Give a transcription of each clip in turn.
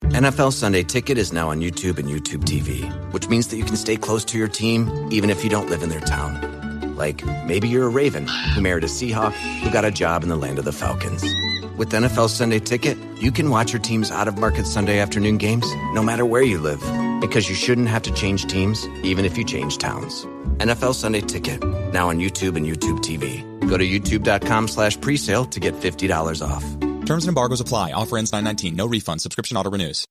NFL Sunday Ticket is now on YouTube and YouTube TV, which means that you can stay close to your team even if you don't live in their town. Like, maybe you're a Raven who married a Seahawk who got a job in the land of the Falcons. With NFL Sunday Ticket, you can watch your team's out-of-market Sunday afternoon games no matter where you live, because you shouldn't have to change teams even if you change towns. NFL Sunday Ticket, now on YouTube and YouTube TV. Go to youtube.com/presale to get $50 off. Terms and embargoes apply. Offer ends 9/19. No refund. Subscription auto renews.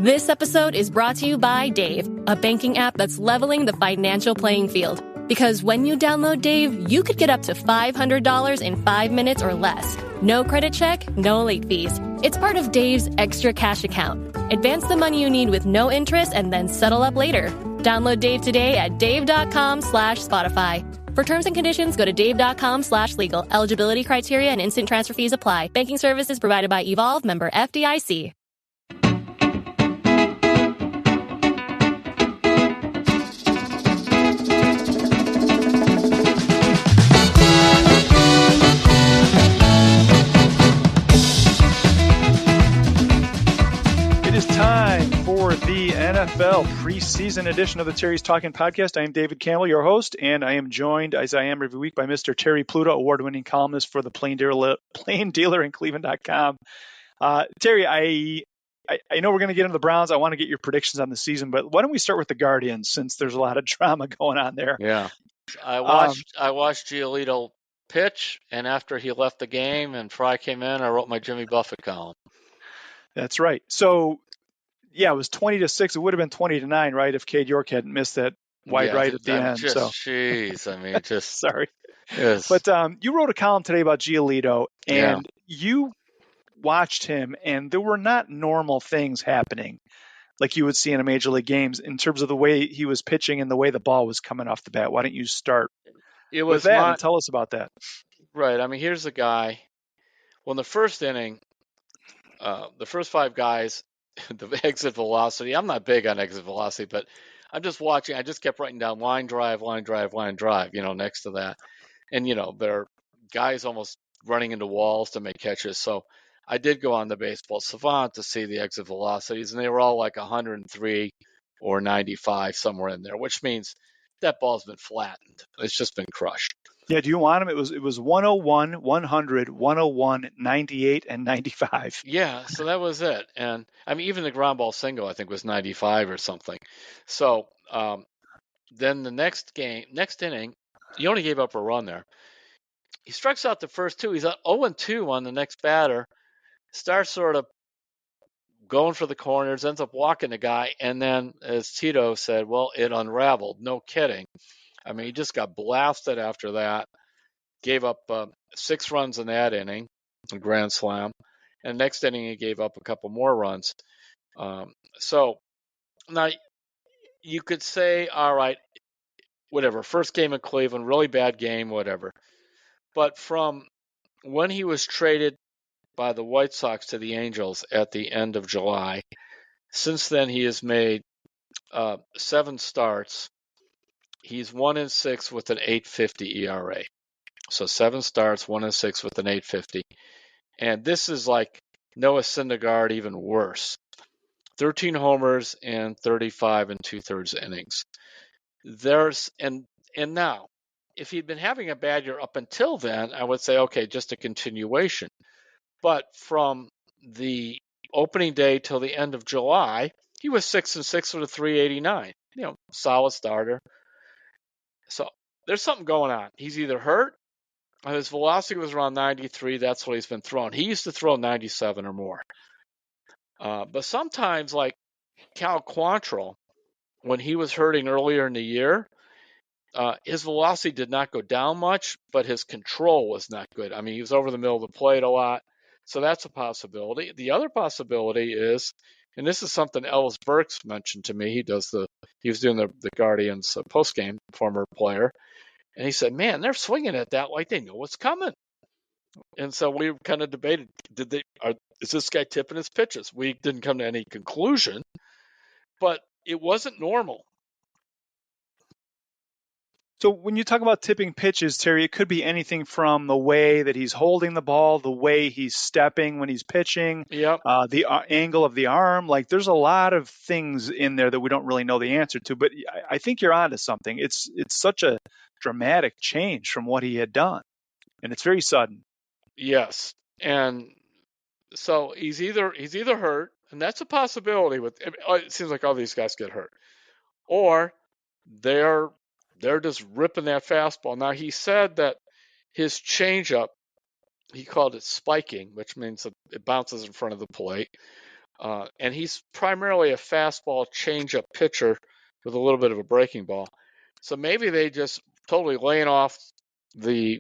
This episode is brought to you by Dave, a banking app that's leveling the financial playing field. Because when you download Dave, you could get up to $500 in 5 minutes or less. No credit check, no late fees. It's part of Dave's Extra Cash account. Advance the money you need with no interest and then settle up later. Download Dave today at dave.com/Spotify. For terms and conditions, go to dave.com/legal. Eligibility criteria and instant transfer fees apply. Banking services provided by Evolve, member FDIC. It is time for the NFL preseason edition of the Terry's Talkin podcast. I am David Campbell, your host, and I am joined, as I am every week, by Mr. Terry Pluto, award-winning columnist for the Plain Dealer and cleveland.com. Terry, I know we're going to get into the Browns. I want to get your predictions on the season, but why don't we start with the Guardians, since there's a lot of drama going on there. Yeah, I watched Giolito pitch, and after he left the game and Fry came in, I wrote my Jimmy Buffett column. That's right. So, yeah, it was 20-6. It would have been 20-9, right, if Cade York hadn't missed that wide right at the end. Jeez, I mean, just sorry. Yes. But you wrote a column today about Giolito, and you watched him, and there were not normal things happening like you would see in a major league games in terms of the way he was pitching and the way the ball was coming off the bat. Why don't you start with that and tell us about that? Right. I mean, here's a guy. Well, in the first inning, the first five guys, the exit velocity, I'm not big on exit velocity, but I'm just watching. I just kept writing down line drive, next to that. And, there are guys almost running into walls to make catches. So I did go on the baseball savant to see the exit velocities, and they were all like 103 or 95, somewhere in there, which means that ball's been flattened. It's just been crushed. Yeah, do you want him? It was 101, 100, 101, 98, and 95. Yeah, so that was it. And I mean, even the ground ball single, I think, was 95 or something. So then the next inning, he only gave up a run there. He strikes out the first two. He's at 0-2 on the next batter. Starts sort of going for the corners, ends up walking the guy, and then, as Tito said, well, it unraveled. No kidding. I mean, he just got blasted after that. Gave up 6 runs in that inning, a grand slam. And next inning, he gave up a couple more runs. So now you could say, all right, whatever, first game in Cleveland, really bad game, whatever. But from when he was traded by the White Sox to the Angels at the end of July, since then he has made 7 starts. He's 1-6 with an 8.50 ERA. So 7 starts, 1-6 with an 8.50. And this is like Noah Syndergaard, even worse. 13 homers and 35 2/3 innings. And now, if he'd been having a bad year up until then, I would say, okay, just a continuation. But from the opening day till the end of July, he was 6-6 with a 3.89. Solid starter. So there's something going on. He's either hurt, or his velocity was around 93. That's what he's been throwing. He used to throw 97 or more. But sometimes, like Cal Quantrill, when he was hurting earlier in the year, his velocity did not go down much, but his control was not good. I mean, he was over the middle of the plate a lot. So that's a possibility. The other possibility is, and this is something Ellis Burks mentioned to me. He was doing the Guardians postgame, former player. And he said, man, they're swinging at that like they know what's coming. And so we kind of debated, is this guy tipping his pitches? We didn't come to any conclusion, but it wasn't normal. So when you talk about tipping pitches, Terry, it could be anything from the way that he's holding the ball, the way he's stepping when he's pitching, Yep. the angle of the arm. Like there's a lot of things in there that we don't really know the answer to. But I think you're onto something. It's such a dramatic change from what he had done, and it's very sudden. Yes. And so he's either hurt, and that's a possibility. It seems like all these guys get hurt, or they're just ripping that fastball. Now he said that his changeup, he called it spiking, which means that it bounces in front of the plate. And he's primarily a fastball changeup pitcher with a little bit of a breaking ball. So maybe they just totally laying off the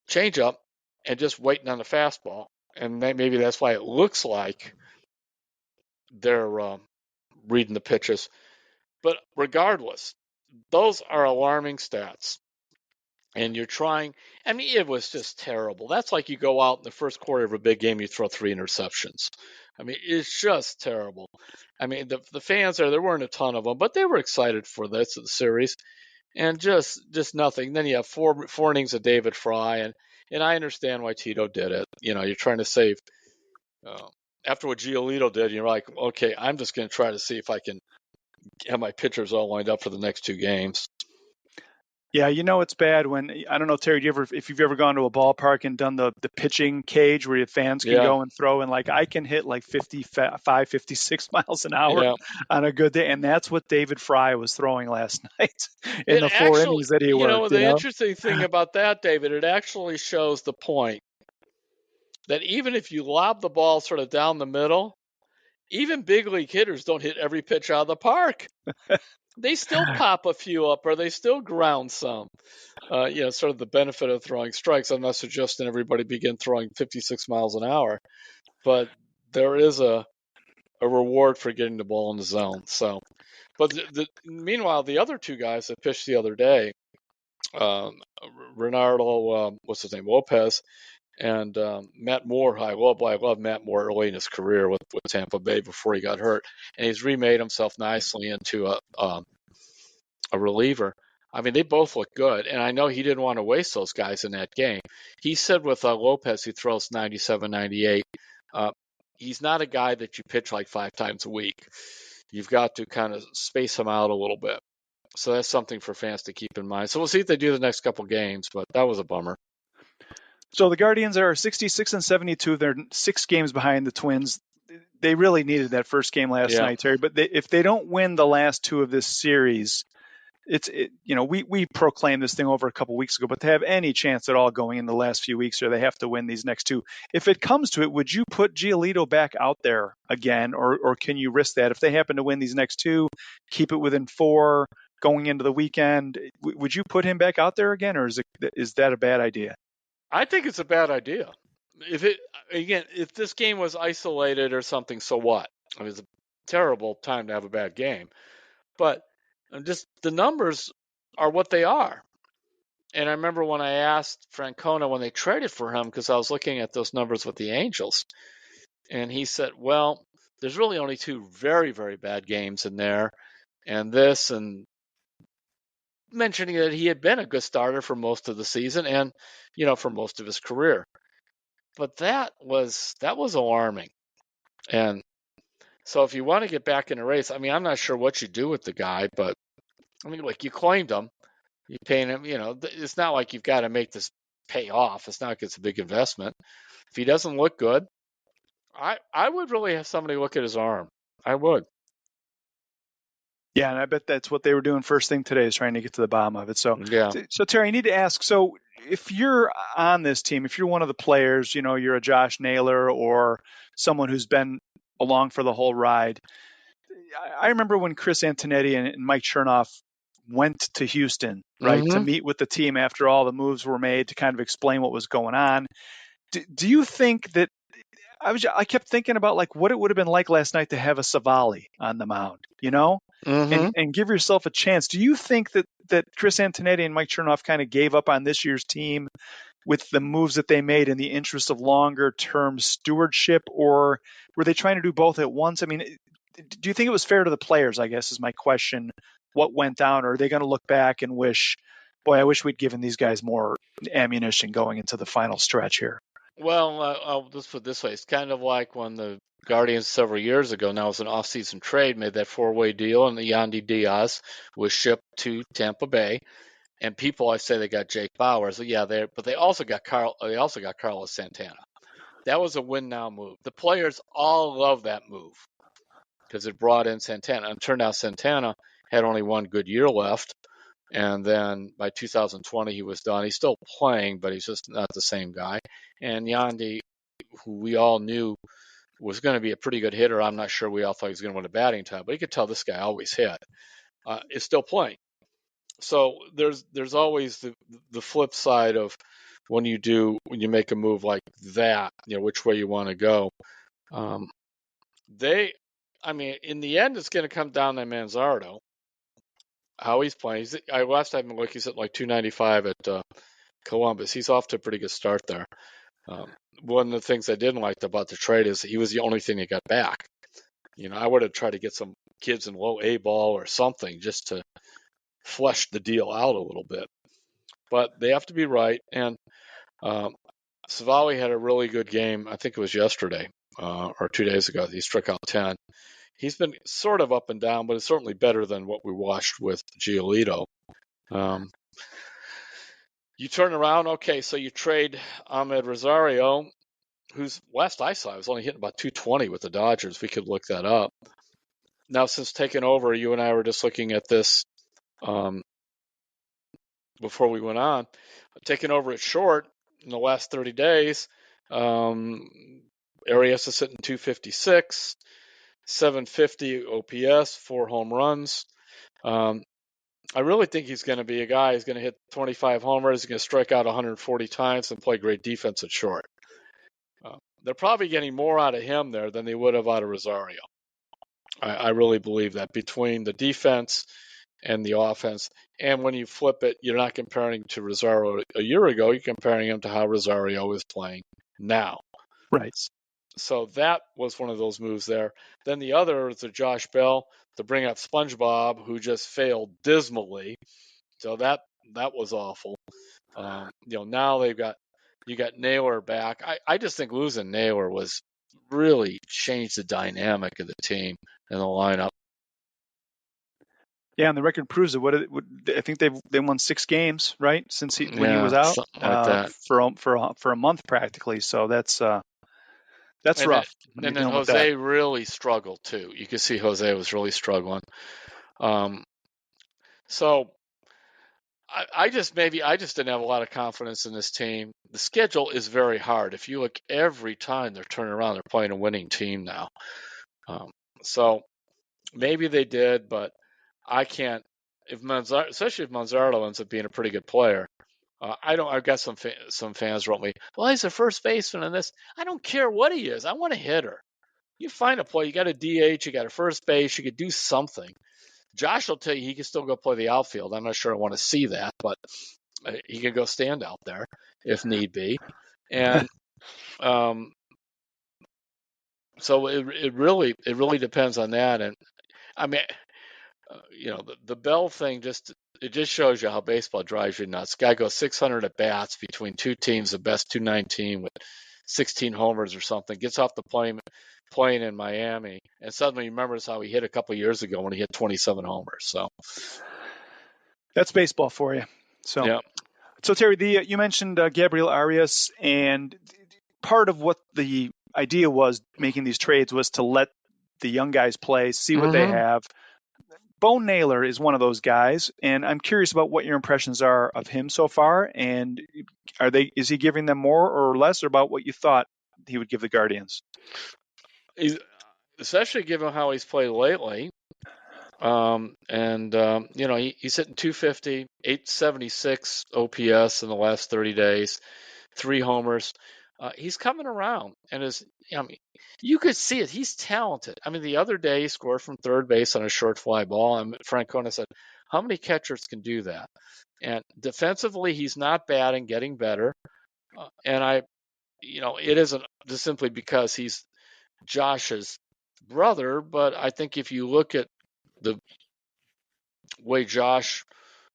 changeup and just waiting on the fastball. And maybe that's why it looks like they're reading the pitches. But regardless, those are alarming stats. And you're trying, I mean, it was just terrible. That's like you go out in the first quarter of a big game, you throw 3 interceptions. I mean, it's just terrible. I mean, the fans there weren't a ton of them, but they were excited for this series, and just nothing. Then you have four innings of David Fry, and I understand why Tito did it. You know, you're trying to save. After what Giolito did, you're like, okay, I'm just going to try to see if I can have my pitchers all lined up for the next 2 games. Yeah, you know it's bad when, I don't know, Terry, if you've ever gone to a ballpark and done the pitching cage where your fans can go and throw, and like I can hit like 55, 56 miles an hour on a good day, and that's what David Fry was throwing last night in the 4 innings that he worked. The interesting thing about that, David, it actually shows the point that even if you lob the ball sort of down the middle, even big league hitters don't hit every pitch out of the park. They still pop a few up, or they still ground some. Sort of the benefit of throwing strikes. I'm not suggesting everybody begin throwing 56 miles an hour, but there is a reward for getting the ball in the zone. So, but meanwhile, the other 2 guys that pitched the other day, Reynaldo, what's his name, Lopez, and Matt Moore. I love Matt Moore early in his career with Tampa Bay before he got hurt, and he's remade himself nicely into a reliever. I mean, they both look good, and I know he didn't want to waste those guys in that game. He said with Lopez, he throws 97, 98. He's not a guy that you pitch like 5 times a week. You've got to kind of space him out a little bit. So that's something for fans to keep in mind. So we'll see if they do the next couple games, but that was a bummer. So the Guardians are 66 and 72. They're 6 games behind the Twins. They really needed that first game last night, Terry. But if they don't win the last 2 of this series, we proclaimed this thing over a couple weeks ago, but to have any chance at all going in the last few weeks, or they have to win these next 2. If it comes to it, would you put Giolito back out there again, or can you risk that if they happen to win these next 2, keep it within 4 going into the weekend? Would you put him back out there again, or is that a bad idea? I think it's a bad idea. If this game was isolated or something, so what? I mean, it's a terrible time to have a bad game, but just the numbers are what they are. And I remember when I asked Francona when they traded for him, because I was looking at those numbers with the Angels, and he said, well, there's really only 2 very, very bad games in there, and this, and mentioning that he had been a good starter for most of the season and, for most of his career. But that was alarming. And so if you want to get back in the race, I mean, I'm not sure what you do with the guy, but I mean, like, you claimed him, you paying him, it's not like you've got to make this pay off. It's not like it's a big investment. If he doesn't look good, I would really have somebody look at his arm. I would. Yeah, and I bet that's what they were doing first thing today, is trying to get to the bottom of it. So Terry, I need to ask, so if you're on this team, if you're one of the players, you're a Josh Naylor or someone who's been along for the whole ride. I remember when Chris Antonetti and Mike Chernoff went to Houston, right, to meet with the team after all the moves were made to kind of explain what was going on. Do you think that, I kept thinking about like what it would have been like last night to have a Savali on the mound, and give yourself a chance. Do you think that Chris Antonetti and Mike Chernoff kind of gave up on this year's team with the moves that they made in the interest of longer term stewardship, or were they trying to do both at once? I mean, do you think it was fair to the players, I guess, is my question, what went down, or are they going to look back and wish, boy, I wish we'd given these guys more ammunition going into the final stretch here? Well, I'll just put it this way. It's kind of like when the Guardians several years ago, now it was an off-season trade, made that four-way deal, and the Yandy Diaz was shipped to Tampa Bay. And people, I say they got Jake Bowers. Yeah, but they also got Carlos Santana. That was a win-now move. The players all love that move because it brought in Santana. And it turned out Santana had only one good year left. And then by 2020, he was done. He's still playing, but he's just not the same guy. And Yandy, who we all knew was going to be a pretty good hitter, I'm not sure we all thought he was going to win a batting title, but you could tell this guy always hit, is still playing. So there's always the flip side of when you make a move like that, which way you want to go. In the end, it's going to come down to Manzardo, how he's playing. Last time I looked, he's at like 295 at Columbus. He's off to a pretty good start there. One of the things I didn't like about the trade is he was the only thing that got back. I would have tried to get some kids in low A ball or something just to flesh the deal out a little bit. But they have to be right. And Savali had a really good game. I think it was yesterday or 2 days ago. He struck out 10. He's been sort of up and down, but it's certainly better than what we watched with Giolito. You turn around, okay, so you trade Ahmed Rosario, who's last I saw, was only hitting about 220 with the Dodgers. We could look that up. Now, since taking over, you and I were just looking at this before we went on. Taking over at short in the last 30 days, Arias is sitting 256, 750 OPS, 4 home runs. I really think he's going to be a guy who's going to hit 25 homers, he's going to strike out 140 times, and play great defense at short. They're probably getting more out of him there than they would have out of Rosario. I really believe that between the defense and the offense. And when you flip it, you're not comparing to Rosario a year ago. You're comparing him to how Rosario is playing now. Right. So that was one of those moves there. Then the other is the Josh Bell to bring up SpongeBob, who just failed dismally. So that was awful. Now you got Naylor back. I just think losing Naylor was really changed the dynamic of the team and the lineup. Yeah, and the record proves it. I think they won 6 games, right, since when he was out, like for a month practically. So that's rough. And then Jose really struggled too. You could see Jose was really struggling. So I just didn't have a lot of confidence in this team. The schedule is very hard. If you look every time they're turning around, they're playing a winning team now. So maybe they did, but I can't. Especially if Manzardo ends up being a pretty good player. I've got some fans wrote me, well, he's a first baseman in this. I don't care what he is. I want a hitter. You find a play. You got a DH. You got a first base. You could do something. Josh will tell you he can still go play the outfield. I'm not sure I want to see that, but he can go stand out there if need be. And so it really depends on that. And I mean, the Bell thing just shows you how baseball drives you nuts. Guy goes 600 at bats between two teams, the best 219 with 16 homers or something. Gets off the plane in Miami, and suddenly remembers how he hit a couple years ago when he hit 27 homers. So that's baseball for you. So yeah. So Terry, you mentioned Gabriel Arias, and part of what the idea was making these trades was to let the young guys play, see what they have. Bo Naylor is one of those guys, and I'm curious about what your impressions are of him so far, and is he giving them more or less, or about what you thought he would give the Guardians? Especially given how he's played lately. He's hitting 250, 876 OPS in the last 30 days, 3 homers. He's coming around, and you could see it. He's talented. I mean, the other day he scored from third base on a short fly ball, and Francona said, how many catchers can do that? And defensively, he's not bad and getting better. It isn't just simply because he's Josh's brother, but I think if you look at the way Josh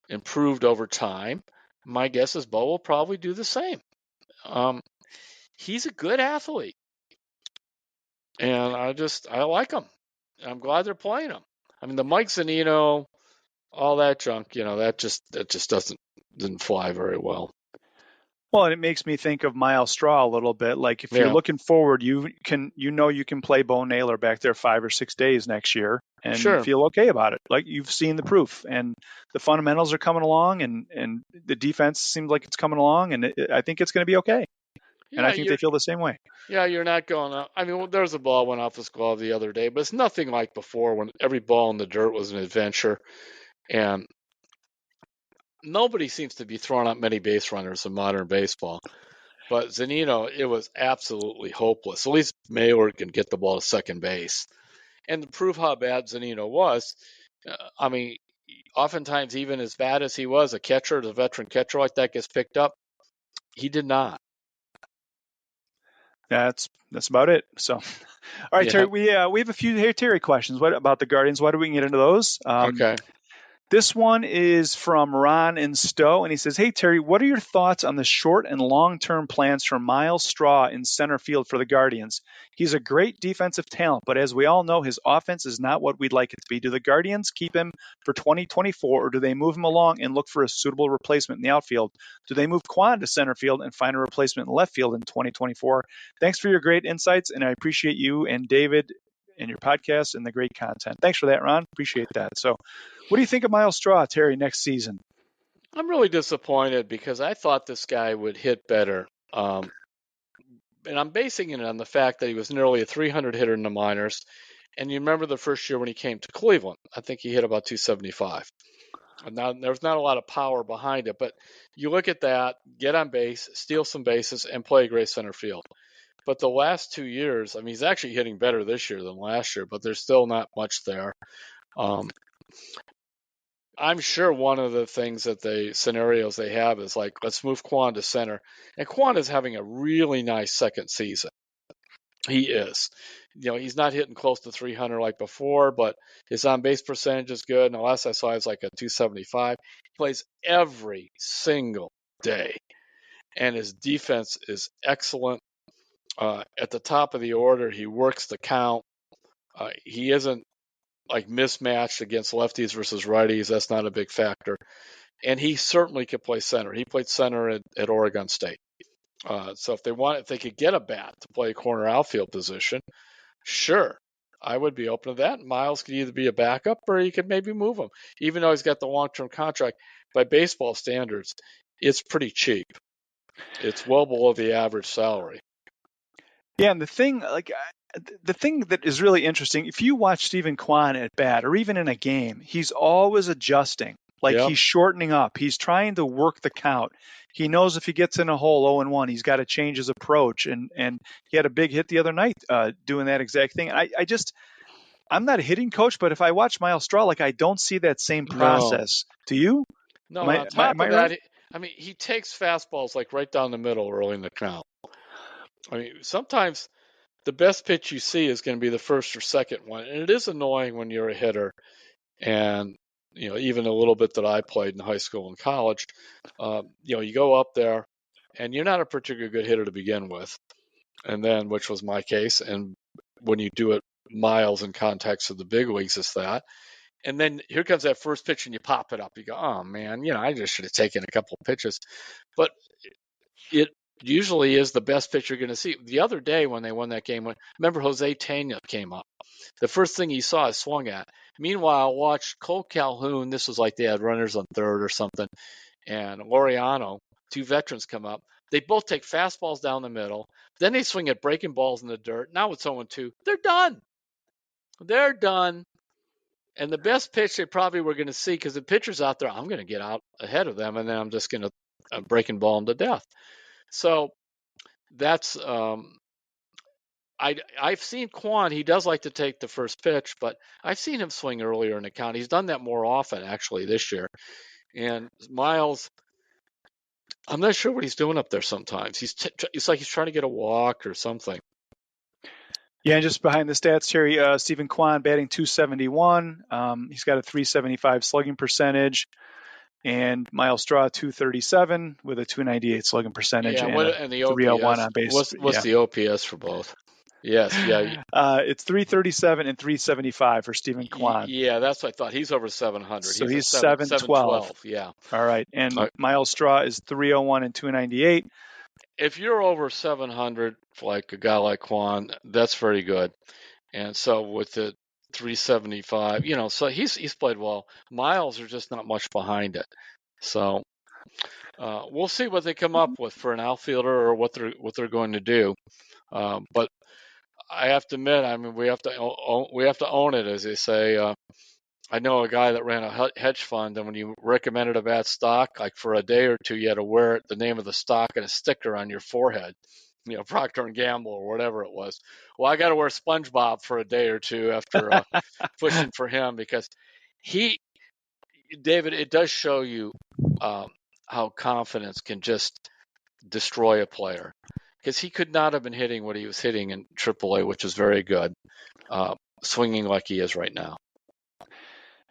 improved over time, my guess is Bo will probably do the same. He's a good athlete, and I like him. I'm glad they're playing him. I mean, the Mike Zunino, all that junk, that just didn't fly very well. Well, and it makes me think of Myles Straw a little bit. Like if you're Yeah. looking forward, you can play Bo Naylor back there 5 or 6 days next year and Sure. feel okay about it. Like you've seen the proof, and the fundamentals are coming along, and the defense seems like it's coming along, and I think it's going to be okay. And I think they feel the same way. Yeah, you're not going out. I mean, there's a ball went off his glove the other day, but it's nothing like before when every ball in the dirt was an adventure, and nobody seems to be throwing out many base runners in modern baseball. But Zunino, it was absolutely hopeless. At least Mayor can get the ball to second base. And to prove how bad Zunino was, I mean, oftentimes even as bad as he was, a veteran catcher like that gets picked up. He did not. That's about it. So, all right, Yeah. Terry, we have a few Terry questions. What about the Guardians? Why do we can get into those? Okay. This one is from Ron in Stowe, and he says, "Hey Terry, what are your thoughts on the short and long-term plans for Myles Straw in center field for the Guardians? He's a great defensive talent, but as we all know, his offense is not what we'd like it to be. Do the Guardians keep him for 2024, or do they move him along and look for a suitable replacement in the outfield? Do they move Quan to center field and find a replacement in left field in 2024? Thanks for your great insights, and I appreciate you and David and your podcast and the great content." Thanks for that, Ron. Appreciate that. So, what do you think of Myles Straw, Terry, next season? I'm really disappointed because I thought this guy would hit better. And I'm basing it on the fact that he was nearly a 300 hitter in the minors. And you remember the first year when he came to Cleveland, I think he hit about 275. Now, there's not a lot of power behind it, but you look at that, get on base, steal some bases, and play a great center field. But the last 2 years, I mean, he's actually hitting better this year than last year, but there's still not much there. I'm sure one of the things scenarios they have is like, let's move Quan to center. And Quan is having a really nice second season. He is. He's not hitting close to 300 like before, but his on base percentage is good. And the last I saw, he was like a 275. He plays every single day, and his defense is excellent. At the top of the order, he works the count. He isn't like mismatched against lefties versus righties. That's not a big factor. And he certainly could play center. He played center at Oregon State. So if they could get a bat to play a corner outfield position, sure, I would be open to that. Myles could either be a backup or you could maybe move him. Even though he's got the long-term contract, by baseball standards, it's pretty cheap. It's well below the average salary. Yeah, and the thing that is really interesting, if you watch Stephen Kwan at bat or even in a game, he's always adjusting. Like Yep. He's shortening up. He's trying to work the count. He knows if he gets in a hole 0-1, he's got to change his approach. And he had a big hit the other night doing that exact thing. I'm not a hitting coach, but if I watch Myles Straw, I don't see that same process. Do you? No, on top of that, I mean, he takes fastballs like right down the middle early in the count. I mean, sometimes the best pitch you see is going to be the first or second one. And it is annoying when you're a hitter. And, even a little bit that I played in high school and college, you go up there and you're not a particularly good hitter to begin with. And then, which was my case. And when you do it miles in context of the big leagues, it's that. And then here comes that first pitch and you pop it up. You go, oh, man, I just should have taken a couple of pitches. But it usually is the best pitch you're going to see. The other day when they won that game, remember Jose Tena came up. The first thing he saw is swung at. Meanwhile, watch Cole Calhoun. This was like they had runners on third or something. And Laureano, two veterans come up. They both take fastballs down the middle. Then they swing at breaking balls in the dirt. Now it's 0-2. They're done. They're done. And the best pitch they probably were going to see, because the pitcher's out there, I'm going to get out ahead of them, and then I'm just going to breaking ball them to death. So that's I've seen Quan. He does like to take the first pitch, but I've seen him swing earlier in the count. He's done that more often actually this year. And Myles, I'm not sure what he's doing up there. Sometimes it's like he's trying to get a walk or something. Yeah, and just behind the stats, Terry, Stephen Kwan batting 271. He's got a 375 slugging percentage, and Myles Straw 237 with a 298 slugging percentage Yeah, and a and the 301 OPS? on base. What's Yeah, the OPS for both? Yes, yeah, it's 337 and 375 for Stephen Kwan. yeah. That's what I thought. He's over 700. So He's a he's 712. 712. Yeah. All right, and Uh, Myles Straw is 301 and 298. if you're over 700, like a guy like Quan, that's very good. And so with the 375, so he's played well. Miles are just not much behind it. So we'll see what they come up with for an outfielder or what they're going to do. But I have to admit, I mean, we have to own it, as they say. I know a guy that ran a hedge fund, and when you recommended a bad stock, like for a day or two, you had to wear the name of the stock and a sticker on your forehead, Procter and Gamble or whatever it was. Well, I got to wear SpongeBob for a day or two after pushing for him because David, it does show you how confidence can just destroy a player because he could not have been hitting what he was hitting in AAA, which is very good, swinging like he is right now.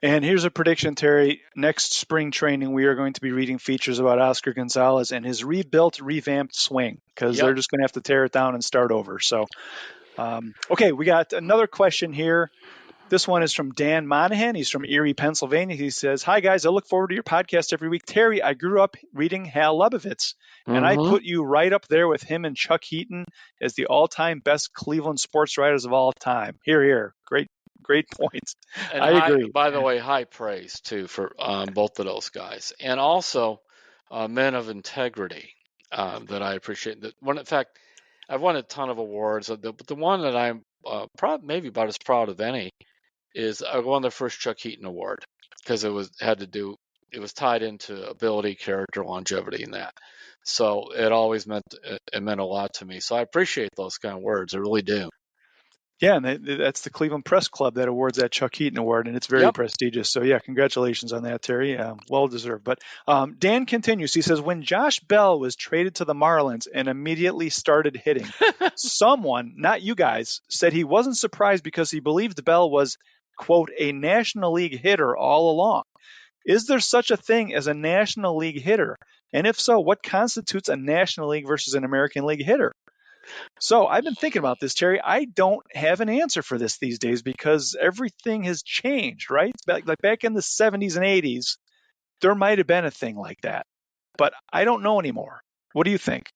And here's a prediction, Terry. Next spring training, we are going to be reading features about Oscar Gonzalez and his revamped swing because they're just going to have to tear it down and start over. So, okay, we got another question here. This one is from Dan Monahan. He's from Erie, Pennsylvania. He says, "Hi, guys. I look forward to your podcast every week. Terry, I grew up reading Hal Lebovitz, and I put you right up there with him and Chuck Heaton as the all-time best Cleveland sports writers of all time. Hear, hear. Great points. And I agree. By the way, high praise, too, for both of those guys. And also men of integrity that I appreciate. In fact, I've won a ton of awards, but the one that I'm maybe about as proud of any is I won the first Chuck Heaton Award because it was tied into ability, character, longevity, and that. So it always meant a lot to me. So I appreciate those kind of words. I really do. Yeah, and that's the Cleveland Press Club that awards that Chuck Heaton Award, and it's very prestigious. So, yeah, congratulations on that, Terry. Well deserved. But Dan continues. He says, when Josh Bell was traded to the Marlins and immediately started hitting, someone, not you guys, said he wasn't surprised because he believed Bell was, quote, a National League hitter all along. Is there such a thing as a National League hitter? And if so, what constitutes a National League versus an American League hitter? So I've been thinking about this, Terry. I don't have an answer for this these days because everything has changed, right? Like back in the 70s and 80s, there might have been a thing like that, but I don't know anymore. What do you think?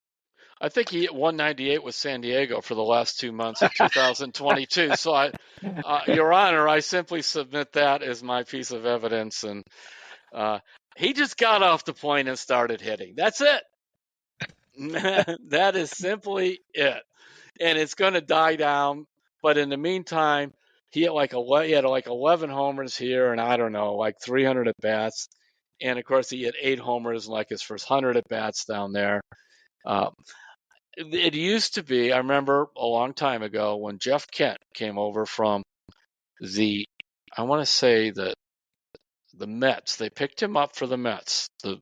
I think he hit 198 with San Diego for the last 2 months of 2022. So, Your Honor, I simply submit that as my piece of evidence. And he just got off the plane and started hitting. That's it. That is simply it. And it's going to die down. But in the meantime, he had like 11 homers here and I don't know, like 300 at bats. And of course, he had 8 homers in like his first 100 at bats down there. It used to be, I remember a long time ago when Jeff Kent came over from I want to say the Mets. They picked him up for the Mets. The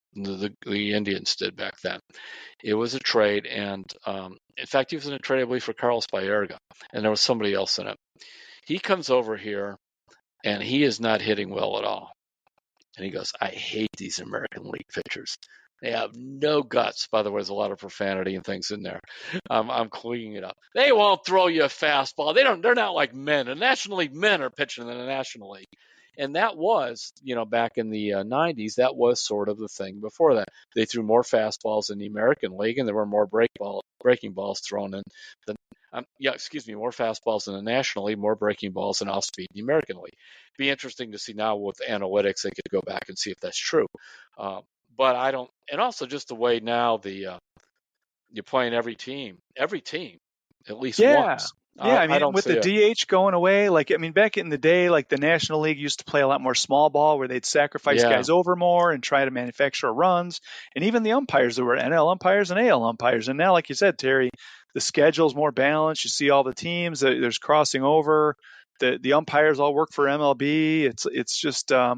Indians did back then. It was a trade, and in fact, he was in a trade, I believe, for Carlos Baerga, and there was somebody else in it. He comes over here, and he is not hitting well at all. And he goes, I hate these American League pitchers. They have no guts. By the way, there's a lot of profanity and things in there. I'm cleaning it up. They won't throw you a fastball. They're not like men. The National League men are pitching in the National League. And that was, back in the 90s, that was sort of the thing before that. They threw more fastballs in the American League, and there were more breaking balls thrown in. More fastballs in the National League, more breaking balls in off-speed in the American League. Be interesting to see now with analytics. They could go back and see if that's true. But I don't, and also just the way now you're playing every team at least once. Yeah, with the DH going away, back in the day, like the National League used to play a lot more small ball where they'd sacrifice guys over more and try to manufacture runs. And even the umpires, there were NL umpires and AL umpires. And now, like you said, Terry, the schedule's more balanced. You see all the teams, there's crossing over. The umpires all work for MLB. It's just, I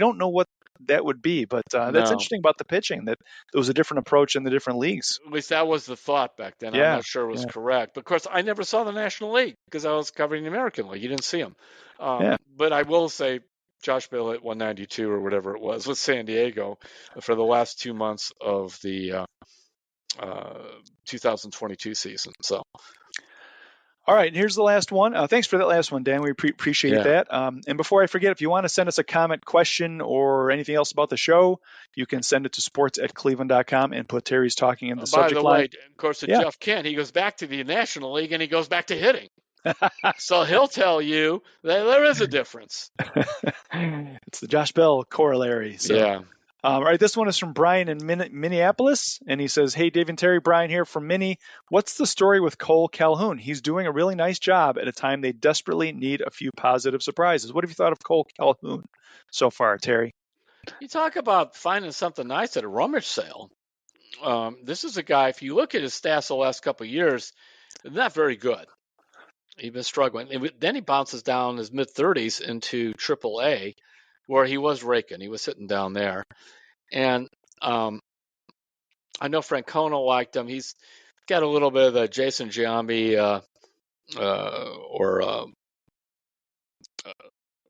don't know what that would be. But that's No. interesting about the pitching, that there was a different approach in the different leagues. At least that was the thought back then. I'm Yeah, not sure it was yeah, correct. But of course, I never saw the National League because I was covering the American League. You didn't see them. yeah. But I will say Josh Bell hit 192 or whatever it was with San Diego for the last 2 months of the 2022 season. So, All right, and here's the last one. Thanks for that last one, Dan. We appreciate yeah. that. And before I forget, if you want to send us a comment, question, or anything else about the show, you can send it to sports@cleveland.com and put Terry's Talking in the By subject the line. way, of course, Yeah. Jeff Kent, he goes back to the National League and he goes back to hitting. So he'll tell you that there is a difference. It's the Josh Bell corollary. So. Yeah. All right, this one is from Brian in Minneapolis, and he says, "Hey, Dave and Terry, Brian here from Minnie. What's the story with Cole Calhoun? He's doing a really nice job at a time they desperately need a few positive surprises. What have you thought of Cole Calhoun so far, Terry?" You talk about finding something nice at a rummage sale. This is a guy, if you look at his stats the last couple of years, not very good. He's been struggling. Then he bounces down his mid-30s into AAA, where he was raking. He was sitting down there. And I know Francona liked him. He's got a little bit of the Jason Giambi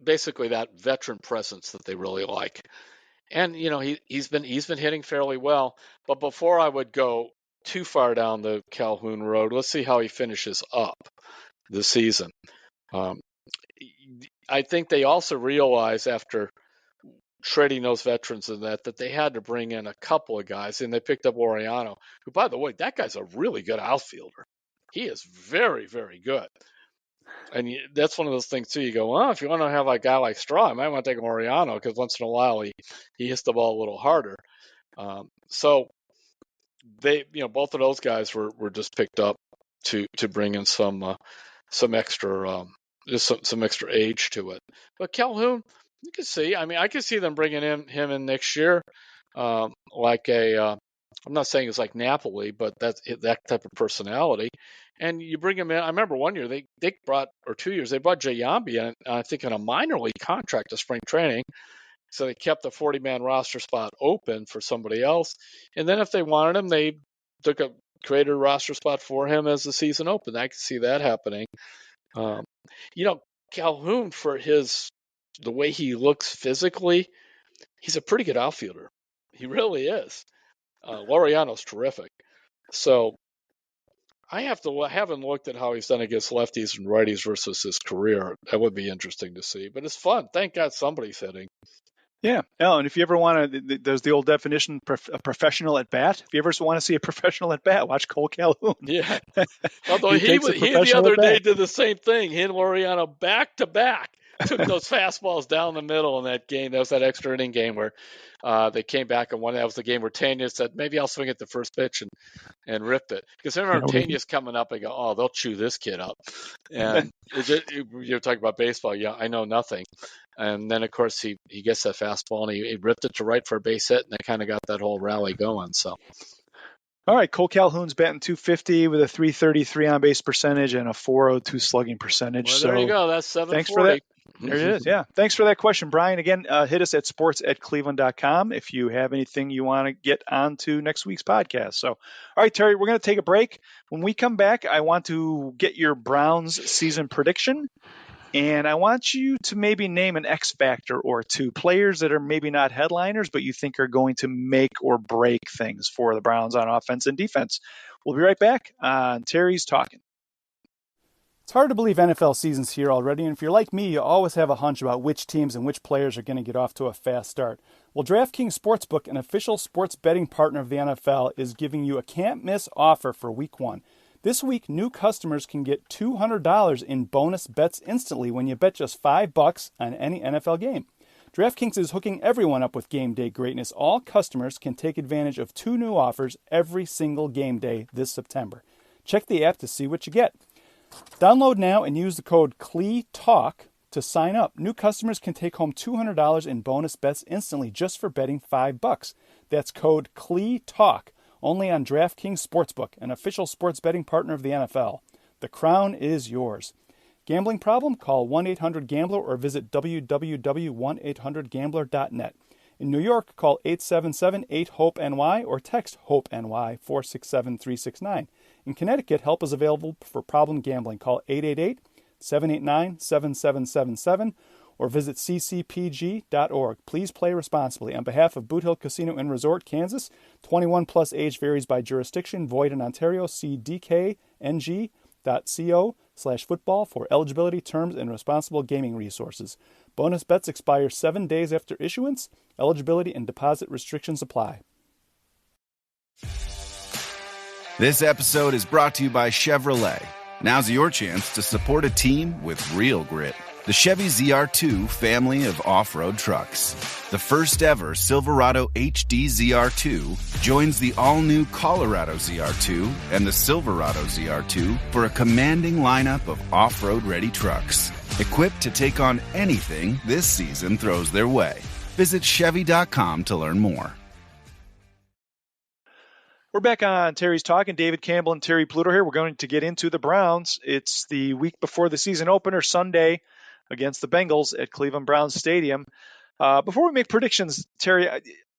basically that veteran presence that they really like. And he's been hitting fairly well. But before I would go too far down the Calhoun road, let's see how he finishes up the season. I think they also realize after trading those veterans and that they had to bring in a couple of guys, and they picked up Oriano, who, by the way, that guy's a really good outfielder. He is very, very good. And that's one of those things, too. You go, well, if you want to have a guy like Straw, I might want to take Oriano because once in a while he hits the ball a little harder. So they, both of those guys were just picked up to bring in some extra some extra age to it. But Calhoun, you can see. I mean, I could see them bringing him in next year, like a. I'm not saying it's like Napoli, but that's that type of personality. And you bring him in. I remember one year they brought, or 2 years, they brought Giambi in, I think, in a minor league contract to spring training. So they kept the 40-man roster spot open for somebody else. And then if they wanted him, they created a roster spot for him as the season opened. I could see that happening. Calhoun, for the way he looks physically, he's a pretty good outfielder. He really is. Laureano's terrific. So I haven't looked at how he's done against lefties and righties versus his career. That would be interesting to see. But it's fun. Thank God somebody's hitting. Yeah. Oh, and if you ever want to, there's the old definition, a professional at bat. If you ever want to see a professional at bat, watch Cole Calhoun. Yeah. Although he the other day did the same thing. He and Laureano back to back took those fastballs down the middle in that game. That was that extra inning game where they came back and won. That was the game where Tanya said, maybe I'll swing at the first pitch and ripped it. Because I remember Tanya's coming up and go, oh, they'll chew this kid up. And you're talking about baseball. Yeah, I know nothing. And then, of course, he gets that fastball and he ripped it to right for a base hit, and they kind of got that whole rally going. So, all right, Cole Calhoun's batting .250 with a .333 on base percentage and a .402 slugging percentage. Well, there you go. That's 740. Thanks for that. There it is. Yeah. Thanks for that question, Brian. Again, hit us at sports@cleveland.com if you have anything you want to get onto next week's podcast. So, all right, Terry, we're going to take a break. When we come back, I want to get your Browns season prediction. And I want you to maybe name an X factor or two, players that are maybe not headliners, but you think are going to make or break things for the Browns on offense and defense. We'll be right back on Terry's Talkin'. It's hard to believe NFL season's here already, and if you're like me, you always have a hunch about which teams and which players are going to get off to a fast start. Well, DraftKings Sportsbook, an official sports betting partner of the NFL, is giving you a can't-miss offer for Week 1. This week, new customers can get $200 in bonus bets instantly when you bet just $5 on any NFL game. DraftKings is hooking everyone up with game day greatness. All customers can take advantage of 2 new offers every single game day this September. Check the app to see what you get. Download now and use the code CLETALK to sign up. New customers can take home $200 in bonus bets instantly just for betting $5. That's code CLETALK. Only on DraftKings Sportsbook, an official sports betting partner of the NFL. The crown is yours. Gambling problem? Call 1-800-GAMBLER or visit www.1800gambler.net. In New York, call 877-8-HOPE-NY or text HOPE-NY 467-369. In Connecticut, help is available for problem gambling. Call 888-789-7777 or visit ccpg.org. Please play responsibly. On behalf of Boot Hill Casino and Resort, Kansas, 21 plus age varies by jurisdiction. Void in Ontario. See dkng.co/football for eligibility, terms, and responsible gaming resources. Bonus bets expire 7 days after issuance. Eligibility and deposit restrictions apply. This episode is brought to you by Chevrolet. Now's your chance to support a team with real grit. The Chevy ZR2 family of off-road trucks. The first ever Silverado HD ZR2 joins the all-new Colorado ZR2 and the Silverado ZR2 for a commanding lineup of off-road ready trucks, equipped to take on anything this season throws their way. Visit Chevy.com to learn more. We're back on Terry's Talkin. David Campbell and Terry Pluto here. We're going to get into the Browns. It's the week before the season opener, Sunday, against the Bengals at Cleveland Browns Stadium. Before we make predictions, Terry,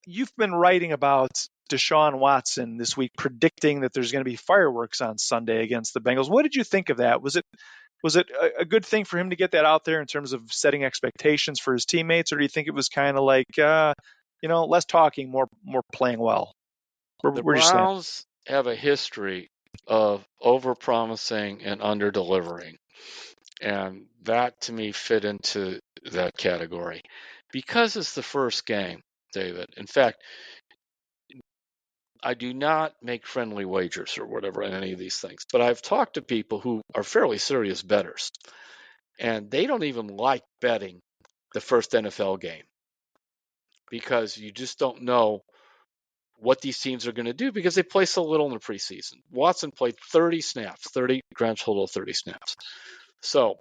you've been writing about Deshaun Watson this week, predicting that there's going to be fireworks on Sunday against the Bengals. What did you think of that? Was it a good thing for him to get that out there in terms of setting expectations for his teammates, or do you think it was kind of like, less talking, more playing well? The Browns have a history of overpromising and under-delivering. And that, to me, fit into that category. Because it's the first game, David. In fact, I do not make friendly wagers or whatever in any of these things. But I've talked to people who are fairly serious bettors. And they don't even like betting the first NFL game. Because you just don't know what these teams are going to do because they play so little in the preseason. Watson played 30 snaps, 30 grand total, 30 snaps. So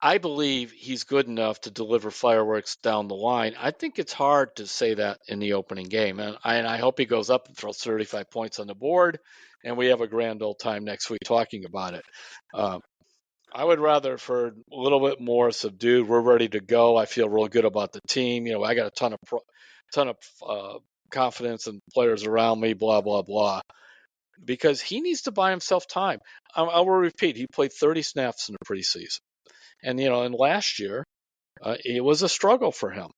I believe he's good enough to deliver fireworks down the line. I think it's hard to say that in the opening game. And I hope he goes up and throws 35 points on the board, and we have a grand old time next week talking about it. I would rather have heard a little bit more subdued. We're ready to go. I feel real good about the team. I got a ton of confidence in players around me, blah, blah, blah. Because he needs to buy himself time. I will repeat, he played 30 snaps in the preseason. And, and last year, it was a struggle for him.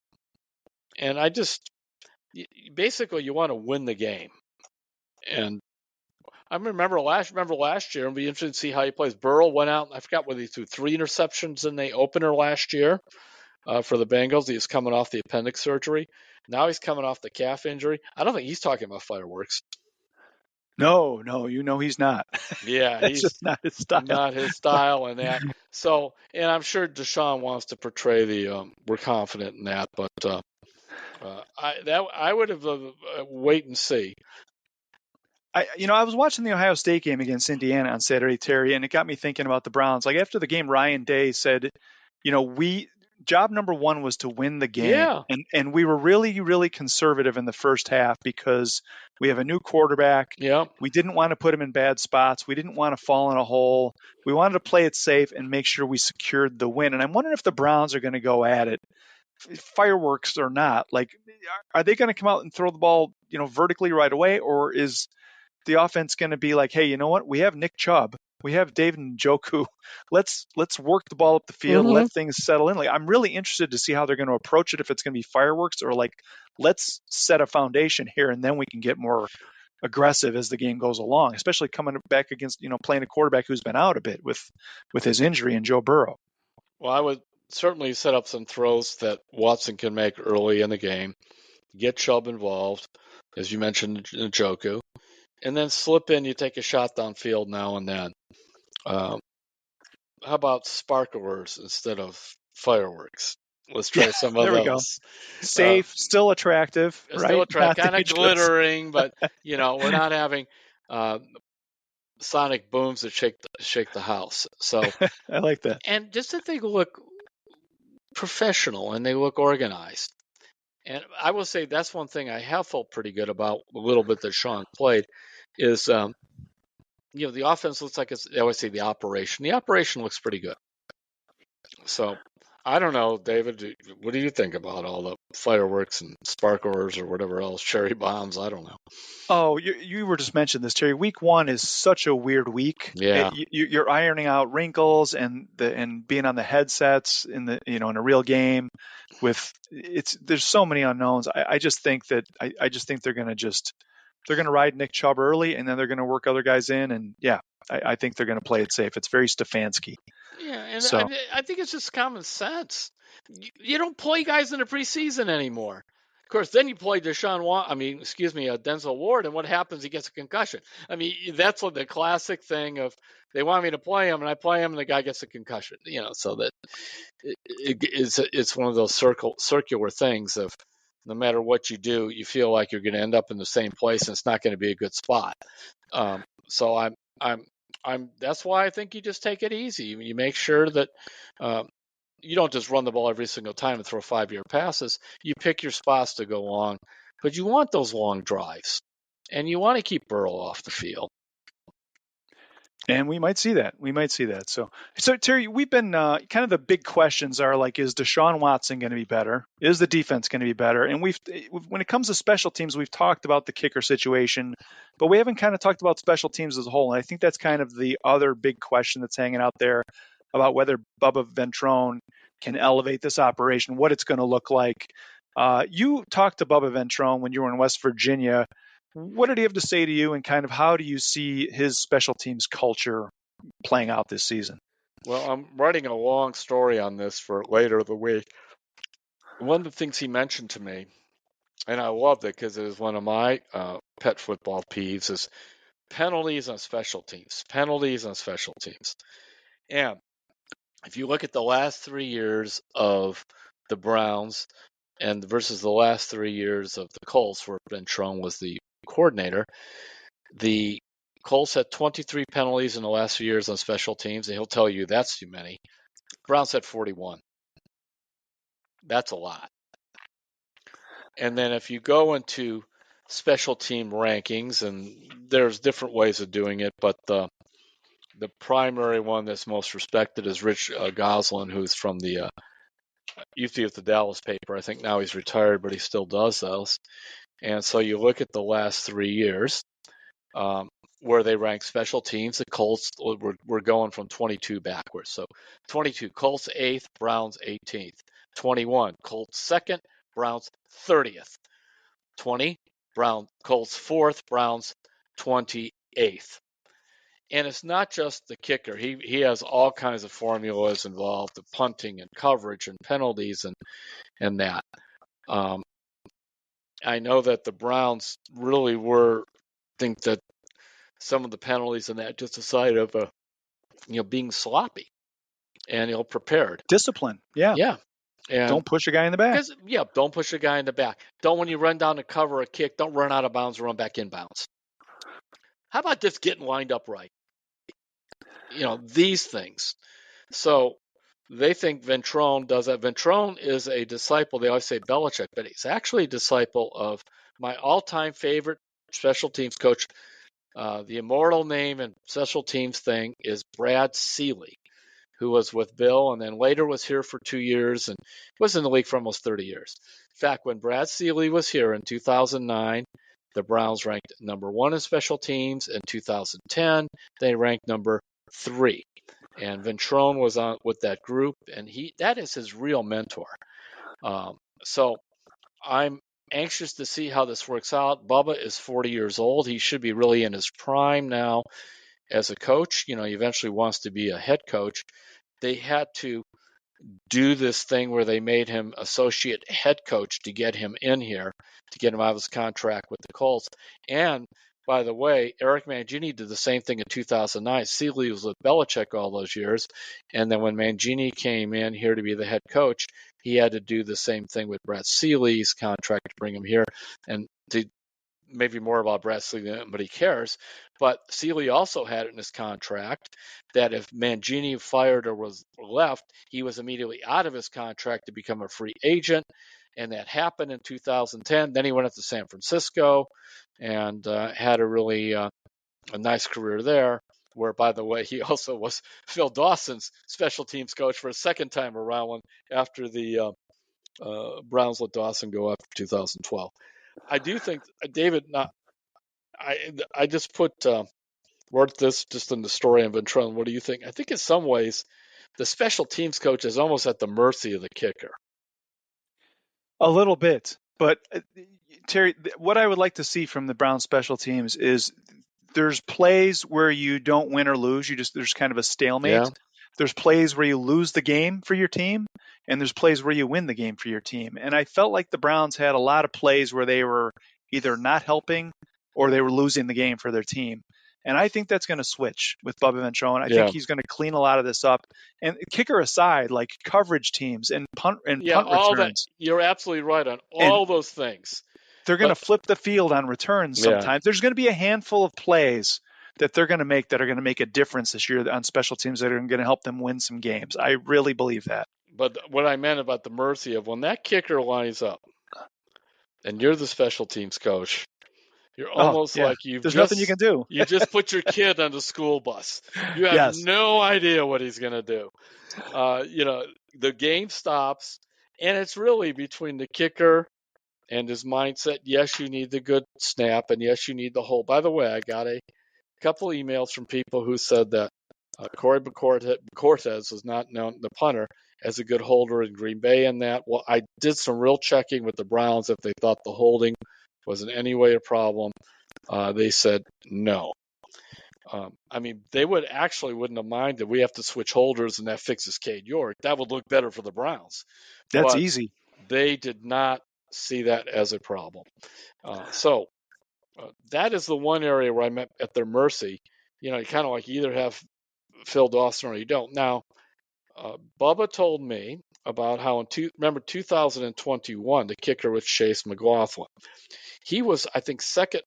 And basically, you want to win the game. And I remember last year, and be interested to see how he plays. Burrow went out, I forgot whether he threw 3 interceptions in the opener last year for the Bengals. He was coming off the appendix surgery. Now he's coming off the calf injury. I don't think he's talking about fireworks. No, he's not. Yeah, That's just not his style. Not his style and that. So, and I'm sure Deshaun wants to portray we're confident in that, but I would have wait and see. I was watching the Ohio State game against Indiana on Saturday, Terry, and it got me thinking about the Browns. Like after the game, Ryan Day said, job number one was to win the game. Yeah. And we were really, really conservative in the first half because we have a new quarterback. Yeah. We didn't want to put him in bad spots. We didn't want to fall in a hole. We wanted to play it safe and make sure we secured the win. And I'm wondering if the Browns are going to go at it, fireworks or not. Like, are they going to come out and throw the ball, vertically right away? Or is the offense going to be like, hey, you know what? We have Nick Chubb. We have David Njoku. Let's work the ball up the field, let things settle in. Like, I'm really interested to see how they're going to approach it, if it's going to be fireworks or like, let's set a foundation here and then we can get more aggressive as the game goes along, especially coming back against, playing a quarterback who's been out a bit with his injury and Joe Burrow. Well, I would certainly set up some throws that Watson can make early in the game, get Chubb involved, as you mentioned, Njoku, and then slip in, you take a shot downfield now and then. How about sparklers instead of fireworks? Let's try some of those. There we go. Safe, still attractive, right? Still attractive, kind of glittering, but we're not having sonic booms that shake the house. So I like that. And just that they look professional and they look organized. And I will say that's one thing I have felt pretty good about a little bit that Sean played is, the offense looks like I always say the operation. The operation looks pretty good. So I don't know, David. What do you think about all the fireworks and sparklers or whatever else, cherry bombs? I don't know. Oh, you were just mentioning this, Terry. Week 1 is such a weird week. Yeah. You're ironing out wrinkles and being on the headsets in in a real game. There's so many unknowns. I just think that I just think they're gonna ride Nick Chubb early, and then they're gonna work other guys in, and yeah, I think they're gonna play it safe. It's very Stefanski. Yeah, and So I think it's just common sense. You don't play guys in the preseason anymore. Of course, then you play Denzel Ward, and what happens? He gets a concussion. I mean, that's what the classic thing of they want me to play him, and I play him, and the guy gets a concussion. So that it's one of those circular things of no matter what you do, you feel like you're going to end up in the same place, and it's not going to be a good spot. So I'm. That's why I think you just take it easy. You make sure that you don't just run the ball every single time and throw 5-yard passes. You pick your spots to go long, but you want those long drives, and you want to keep Burrow off the field. And we might see that. So Terry, we've been kind of the big questions are like, is Deshaun Watson going to be better? Is the defense going to be better? And when it comes to special teams, we've talked about the kicker situation, but we haven't kind of talked about special teams as a whole. And I think that's kind of the other big question that's hanging out there about whether Bubba Ventrone can elevate this operation, what it's going to look like. You talked to Bubba Ventrone when you were in West Virginia. What did he have to say to you, and kind of how do you see his special teams culture playing out this season? Well, I'm writing a long story on this for later the week. One of the things he mentioned to me, and I loved it because it is one of my pet football peeves, is penalties on special teams. Penalties on special teams. And if you look at the last 3 years of the Browns and versus the last 3 years of the Colts, where Ventrone was the coordinator, the Colts had 23 penalties in the last few years on special teams, and he'll tell you that's too many. Browns had 41. That's a lot. And then if you go into special team rankings, and there's different ways of doing it, but the primary one that's most respected is Rich Goslin, who's from the used to be with the Dallas paper. I think now he's retired, but he still does those. And so you look at the last 3 years where they rank special teams. The Colts were going from 22 backwards. So 22, Colts 8th, Browns 18th. 21, Colts 2nd, Browns 30th. 20, Colts 4th, Browns 28th. And it's not just the kicker. He has all kinds of formulas involved, the punting and coverage and penalties and that. I know that the Browns really think that some of the penalties and that just a side of being sloppy and prepared. Discipline, yeah. And don't push a guy in the back. Don't push a guy in the back. Don't, when you run down to cover a kick, don't run out of bounds or run back in bounds. How about just getting lined up right? These things. So they think Ventrone does that. Ventrone is a disciple. They always say Belichick, but he's actually a disciple of my all-time favorite special teams coach. The immortal name and special teams thing is Brad Seeley, who was with Bill and then later was here for 2 years and was in the league for almost 30 years. In fact, when Brad Seeley was here in 2009, the Browns ranked number 1 in special teams. In 2010, they ranked number 3. And Ventrone was on with that group, and that is his real mentor. So I'm anxious to see how this works out. Bubba is 40 years old. He should be really in his prime now as a coach. He eventually wants to be a head coach. They had to do this thing where they made him associate head coach to get him in here, to get him out of his contract with the Colts. And by the way, Eric Mangini did the same thing in 2009. Seeley was with Belichick all those years. And then when Mangini came in here to be the head coach, he had to do the same thing with Brad Seeley's contract to bring him here. And to maybe more about Brad Seeley than anybody cares. But Seeley also had it in his contract that if Mangini fired or was left, he was immediately out of his contract to become a free agent. And that happened in 2010. Then he went up to San Francisco and had a really a nice career there. where, by the way, he also was Phil Dawson's special teams coach for a second time around after the Browns let Dawson go after 2012. I do think, David, I just wrote this just in the story on Ventrone. What do you think? I think in some ways, the special teams coach is almost at the mercy of the kicker. A little bit. But, Terry, what I would like to see from the Browns special teams is there's plays where you don't win or lose. There's kind of a stalemate. Yeah. There's plays where you lose the game for your team, and there's plays where you win the game for your team. And I felt like the Browns had a lot of plays where they were either not helping or they were losing the game for their team. And I think that's going to switch with Bubba Ventrone. I think he's going to clean a lot of this up. And kicker aside, like coverage teams and punt all returns. that. You're absolutely right on all those things. They're going to flip the field on returns sometimes. Yeah. There's going to be a handful of plays that they're going to make that are going to make a difference this year on special teams that are going to help them win some games. I really believe that. But what I meant about the mercy of when that kicker lines up and you're the special teams coach, you're almost like there's nothing you can do. You just put your kid on the school bus. You have no idea what he's going to do. The game stops, and it's really between the kicker and his mindset. Yes, you need the good snap, and yes, you need the hole. By the way, I got a couple of emails from people who said that Corey Cortez was not known, the punter, as a good holder in Green Bay and that. Well, I did some real checking with the Browns if they thought the holding was in any way a problem. They said no. They wouldn't have minded we have to switch holders and that fixes Cade York. That would look better for the Browns. That's easy. They did not see that as a problem. So that is the one area where I'm at their mercy. You kind of like you either have Phil Dawson or you don't. Now, Bubba told me about how in 2021, the kicker was Chase McLaughlin. He was, I think, second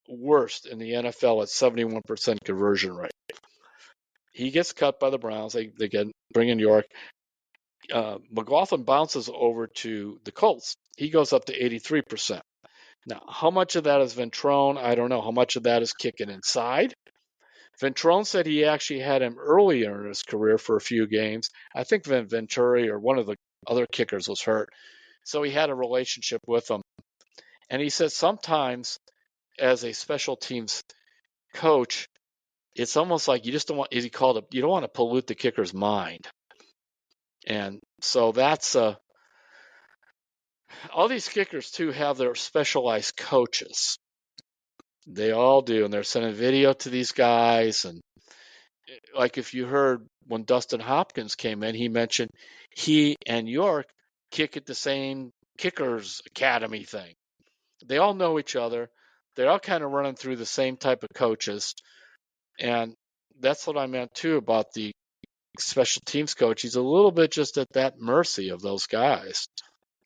worst in the NFL at 71% conversion rate. He gets cut by the Browns. They bring in York. McLaughlin bounces over to the Colts. He goes up to 83%. Now, how much of that is Ventrone? I don't know. How much of that is kicking inside? Ventrone said he actually had him earlier in his career for a few games. I think Venturi or one of the other kickers was hurt. So he had a relationship with him. And he said sometimes as a special teams coach, it's almost like you just don't want, as he called it, you don't want to pollute the kicker's mind. And so that's all these kickers too have their specialized coaches. They all do, and they're sending video to these guys. And like if you heard when Dustin Hopkins came in, he mentioned he and York kick at the same kickers academy thing. They all know each other. They're all kind of running through the same type of coaches. And that's what I meant too about the special teams coach. He's a little bit just at that mercy of those guys.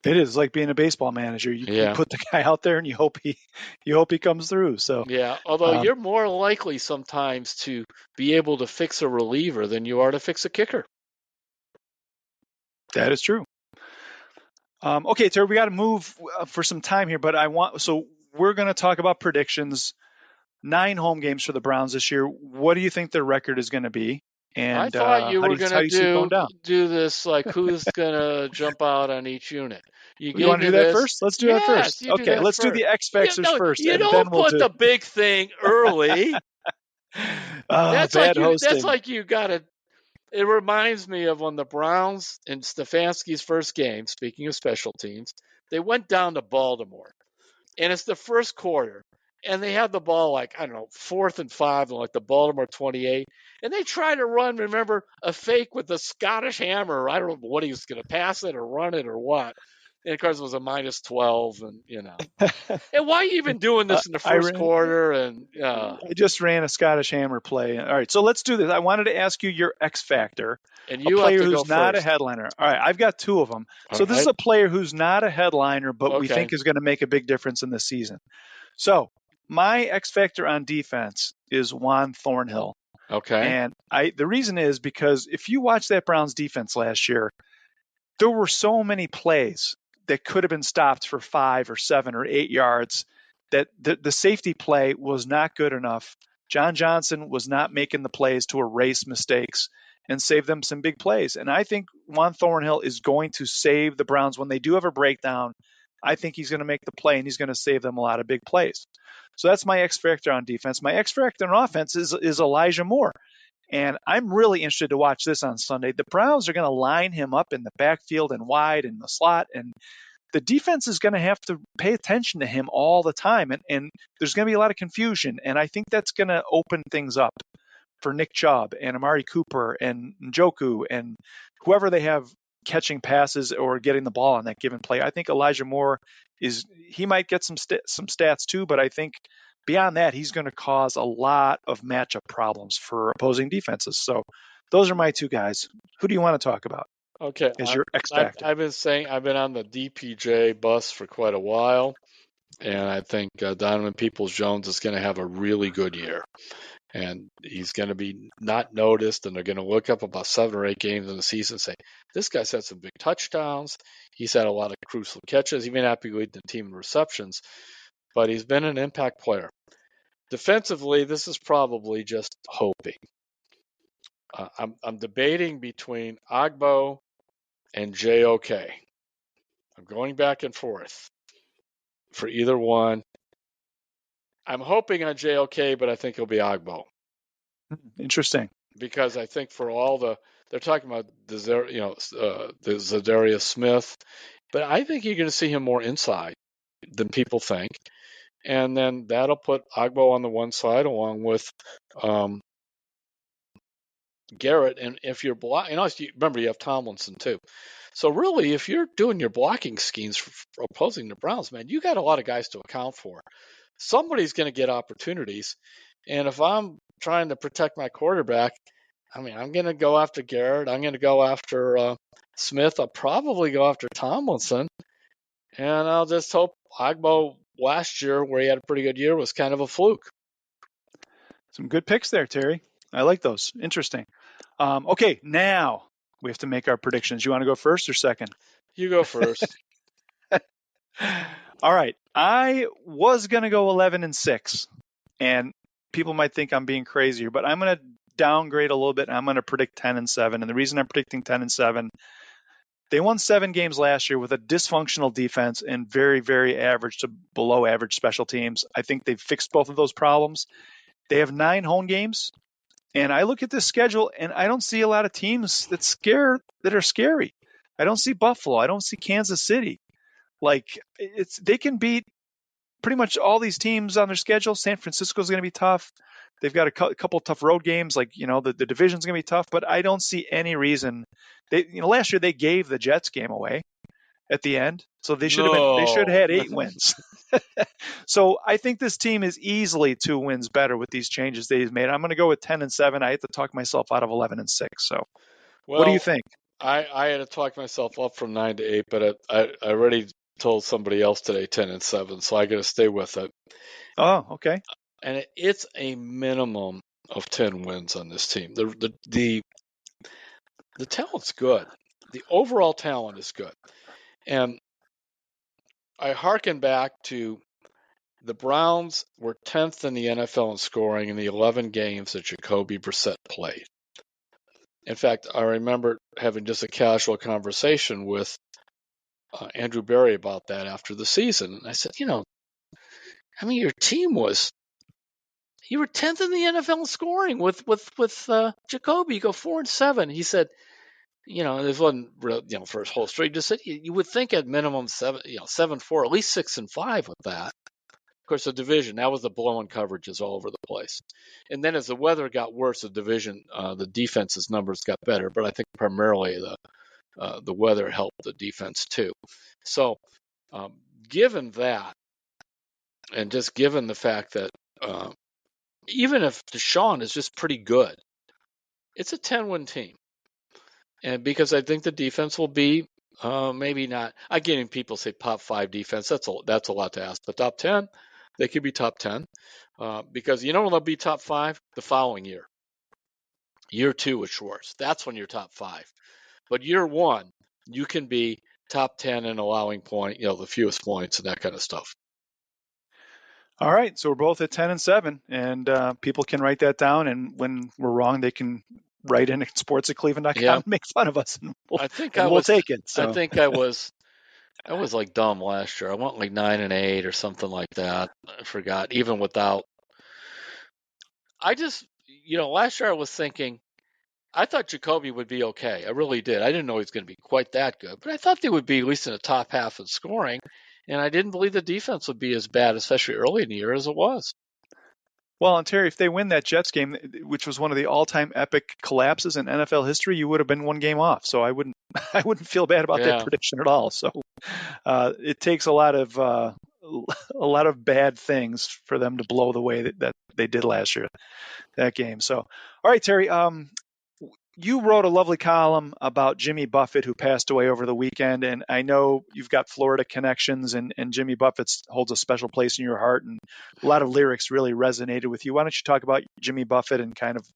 It is like being a baseball manager. You put the guy out there and you hope he comes through. So although you're more likely sometimes to be able to fix a reliever than you are to fix a kicker. That is true. Okay, Terry, we got to move for some time here, but we're going to talk about predictions. 9 home games for the Browns this year. What do you think their record is going to be? And I thought you were going to do this like who's going to jump out on each unit. You want to do that first? Let's do that first. Okay, let's do the X factors first. You don't put the big thing early. That's like you got to. It reminds me of when the Browns in Stefanski's first game, speaking of special teams, they went down to Baltimore. And it's the first quarter. And they had the ball 4th and 5 on the Baltimore 28. And they tried to run, remember, a fake with the Scottish hammer. I don't know what he was going to pass it or run it or what. And of course, it was a -12, and And why are you even doing this in the first quarter? And I just ran a Scottish hammer play. All right, so let's do this. I wanted to ask you your X factor. And you a player have to who's go not first. A headliner. All right, I've got 2 of them. So this is a player who's not a headliner, but we think is going to make a big difference in this season. So my X factor on defense is Juan Thornhill. Okay. And the reason is because if you watch that Browns defense last year, there were so many plays that could have been stopped for 5 or 7 or 8 yards that the safety play was not good enough John Johnson was not making the plays to erase mistakes and save them some big plays. And I think Juan Thornhill is going to save the Browns when they do have a breakdown. I think he's going to make the play, and he's going to save them a lot of big plays. So that's my X factor on defense. My X factor on offense is Elijah Moore. And I'm really interested to watch this on Sunday. The Browns are going to line him up in the backfield and wide in the slot, and the defense is going to have to pay attention to him all the time. And there's going to be a lot of confusion, and I think that's going to open things up for Nick Chubb and Amari Cooper and Njoku and whoever they have catching passes or getting the ball on that given play. I think Elijah Moore he might get some stats too, but I think beyond that, he's going to cause a lot of matchup problems for opposing defenses. So those are my two guys. Who do you want to talk about? Okay, as your X factor? I've been on the DPJ bus for quite a while, and I think Donovan Peoples-Jones is going to have a really good year. And he's going to be not noticed, and they're going to look up about 7 or 8 games in the season and say, this guy's had some big touchdowns. He's had a lot of crucial catches. He may not be leading the team in receptions, but he's been an impact player. Defensively, this is probably just hoping. I'm debating between Agbo and JOK. I'm going back and forth for either one. I'm hoping on JOK, but I think it'll be Agbo. Interesting. Because I think for all they're talking about the Zadarius Smith, but I think you're going to see him more inside than people think. And then that'll put Agbo on the one side along with Garrett. And if you're remember you have Tomlinson too. So really, if you're doing your blocking schemes for opposing the Browns, man, you got a lot of guys to account for. Somebody's going to get opportunities. And if I'm trying to protect my quarterback, I'm going to go after Garrett. I'm going to go after Smith. I'll probably go after Tomlinson. And I'll just hope Agbo last year, where he had a pretty good year, was kind of a fluke. Some good picks there, Terry. I like those. Interesting. Okay, now we have to make our predictions. You want to go first or second? You go first. All right. I was going to go 11-6, and people might think I'm being crazier, but I'm going to downgrade a little bit, and I'm going to predict 10-7. And the reason I'm predicting 10-7, they won 7 games last year with a dysfunctional defense and very, very average to below average special teams. I think they've fixed both of those problems. They have 9 home games, and I look at this schedule, and I don't see a lot of teams that are scary. I don't see Buffalo. I don't see Kansas City. They can beat pretty much all these teams on their schedule. San Francisco's going to be tough. They've got a couple of tough road games. The division's going to be tough, but I don't see any reason. Last year they gave the Jets game away at the end, so they should have had 8 wins. So I think this team is easily 2 wins better with these changes they've made. I'm going to go with 10-7. I had to talk myself out of 11-6. So, what do you think? I had to talk myself up from 9 to 8, but I already told somebody else today 10-7, so I got to stay with it. Oh, okay. And it's a minimum of 10 wins on this team. The talent's good. The overall talent is good. And I hearken back to the Browns were 10th in the NFL in scoring in the 11 games that Jacoby Brissett played. In fact, I remember having just a casual conversation with Andrew Berry about that after the season. And I said, your team you were 10th in the NFL in scoring with Jacoby. You go 4-7. He said, this wasn't real, for his whole streak. Just said you would think at minimum 7-4, at least 6-5 with that. Of course, the division, that was the blowing coverages all over the place. And then as the weather got worse, the division, the defense's numbers got better. But I think primarily the weather helped the defense too. So given that, and just given the fact that even if Deshaun is just pretty good, it's a 10-win team. And because I think the defense will be maybe not, again, people say top 5 defense. That's a lot to ask. But top 10, they could be top 10 because when they'll be top 5 the following year. Year 2 with Schwartz. That's when you're top 5. But year 1, you can be top 10 in allowing the fewest points and that kind of stuff. All right, so we're both at 10-7, and people can write that down. And when we're wrong, they can write in at sports at cleveland.com Yeah. and make fun of us, and I think we'll take it. I So think I was like dumb last year. I went like 9-8 or something like that. I forgot. Even without, I just, last year I was thinking, I thought Jacoby would be okay. I really did. I didn't know he was going to be quite that good, but I thought they would be at least in the top half of scoring. And I didn't believe the defense would be as bad, especially early in the year, as it was. well, and Terry, if they win that Jets game, which was one of the all-time epic collapses in NFL history, you would have been one game off. So I wouldn't I wouldn't feel bad about that Yeah. prediction at all. So it takes a lot of bad things for them to blow the way that they did last year, that game. So, all right, Terry, you wrote a lovely column about Jimmy Buffett, who passed away over the weekend. And I know you've got Florida connections, and Jimmy Buffett holds a special place in your heart. And a lot of lyrics really resonated with you. Why don't you talk about Jimmy Buffett and kind of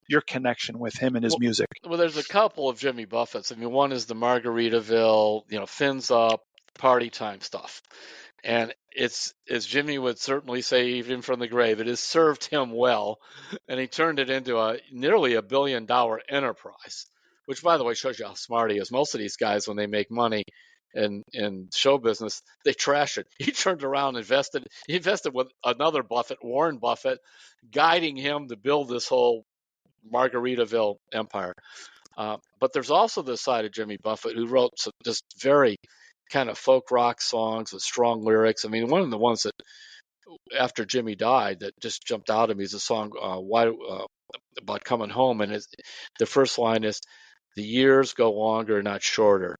your connection with him and his music? Well, there's a couple of Jimmy Buffetts. I mean, one is the Margaritaville, fins up, party time stuff. And it's, as Jimmy would certainly say, even from the grave, it has served him well. And he turned it into nearly $1 billion enterprise, which, by the way, shows you how smart he is. Most of these guys, when they make money in show business, they trash it. He turned around and he invested with another Buffett, Warren Buffett, guiding him to build this whole Margaritaville empire. But there's also the side of Jimmy Buffett who wrote some just very kind of folk rock songs with strong lyrics. I mean, one of the ones that after Jimmy died that just jumped out at me is a song about coming home, and the first line is, "The years go longer, not shorter."